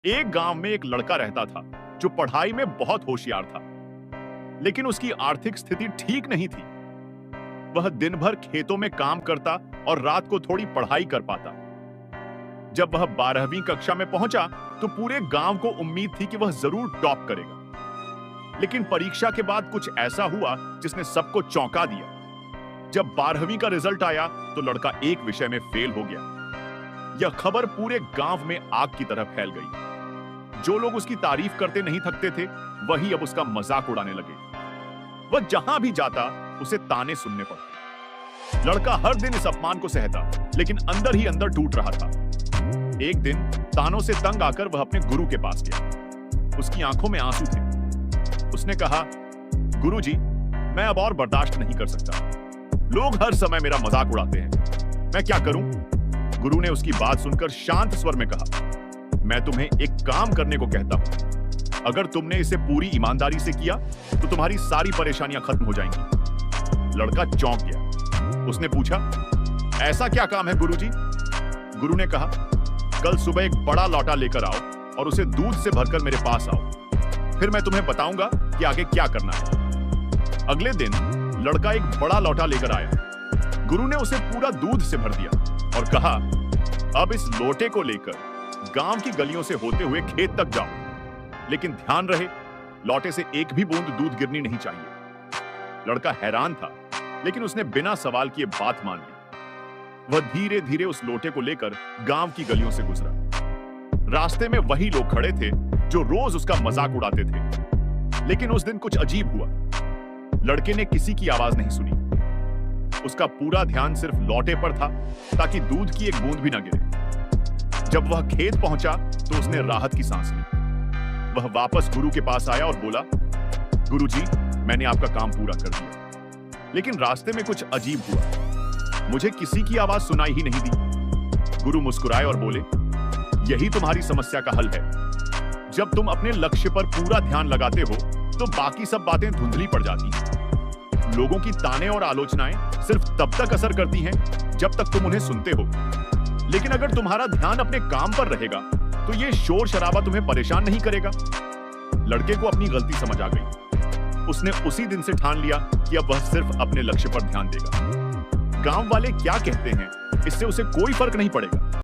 एक गांव में एक लड़का रहता था जो पढ़ाई में बहुत होशियार था, लेकिन उसकी आर्थिक स्थिति ठीक नहीं थी। वह दिन भर खेतों में काम करता और रात को थोड़ी पढ़ाई कर पाता। जब वह 12वीं कक्षा में पहुंचा तो पूरे गांव को उम्मीद थी कि वह जरूर टॉप करेगा। लेकिन परीक्षा के बाद कुछ ऐसा हुआ जिसने सबको चौंका दिया। जब 12वीं का रिजल्ट आया तो लड़का एक विषय में फेल हो गया। यह खबर पूरे गांव में आग की तरह फैल गई। जो लोग उसकी तारीफ करते नहीं थकते थे, वही अब उसका मजाक उड़ाने लगे। वह जहां भी जाता उसे ताने सुनने पड़ते। लड़का हर दिन इस अपमान को सहता, लेकिन अंदर ही अंदर टूट रहा था। एक दिन तानों से तंग आकर वह अपने गुरु के पास गया। उसकी आंखों में आंसू थे। उसने कहा, गुरुजी, मैं अब और बर्दाश्त नहीं कर सकता। लोग हर समय मेरा मजाक उड़ाते हैं। मैं क्या करूं? गुरु ने उसकी बात सुनकर शांत स्वर में कहा, मैं तुम्हें एक काम करने को कहता हूं। अगर तुमने इसे पूरी ईमानदारी से किया तो तुम्हारी सारी परेशानियां खत्म हो जाएंगी। लड़का चौंक गया। उसने पूछा, ऐसा क्या काम है गुरुजी? गुरु ने कहा, कल सुबह एक बड़ा लौटा लेकर आओ और उसे दूध से भरकर मेरे पास आओ। फिर मैं तुम्हें बताऊंगा कि आगे क्या करना है। अगले दिन लड़का एक बड़ा लौटा लेकर आया। गुरु ने उसे पूरा दूध से भर दिया और कहा, अब इस लोटे को लेकर गांव की गलियों से होते हुए खेत तक जाओ, लेकिन ध्यान रहे, लौटे से एक भी बूंद दूध गिरनी नहीं चाहिए। लड़का हैरान था, लेकिन उसने बिना सवाल किए बात मान ली। वह धीरे धीरे उस लोटे को लेकर गांव की गलियों से गुजरा। रास्ते में वही लोग खड़े थे जो रोज उसका मजाक उड़ाते थे, लेकिन उस दिन कुछ अजीब हुआ। लड़के ने किसी की आवाज नहीं सुनी। उसका पूरा ध्यान सिर्फ लौटे पर था, ताकि दूध की एक बूंद भी न गिरे। जब वह खेत पहुंचा तो उसने राहत की सांस ली। वह वापस गुरु के पास आया और बोला, गुरुजी, मैंने आपका काम पूरा कर दिया। लेकिन रास्ते में कुछ अजीब हुआ। मुझे किसी की आवाज सुनाई ही नहीं दी। गुरु मुस्कुराए और बोले, यही तुम्हारी समस्या का हल है। जब तुम अपने लक्ष्य पर पूरा ध्यान लगाते हो तो बाकी सब बातें धुंधली पड़ जाती हैं। लोगों की ताने और आलोचनाएं सिर्फ तब तक असर करती हैं जब तक तुम उन्हें सुनते हो। लेकिन अगर तुम्हारा ध्यान अपने काम पर रहेगा तो ये शोर शराबा तुम्हें परेशान नहीं करेगा। लड़के को अपनी गलती समझ आ गई। उसने उसी दिन से ठान लिया कि अब वह सिर्फ अपने लक्ष्य पर ध्यान देगा। गांव वाले क्या कहते हैं, इससे उसे कोई फर्क नहीं पड़ेगा।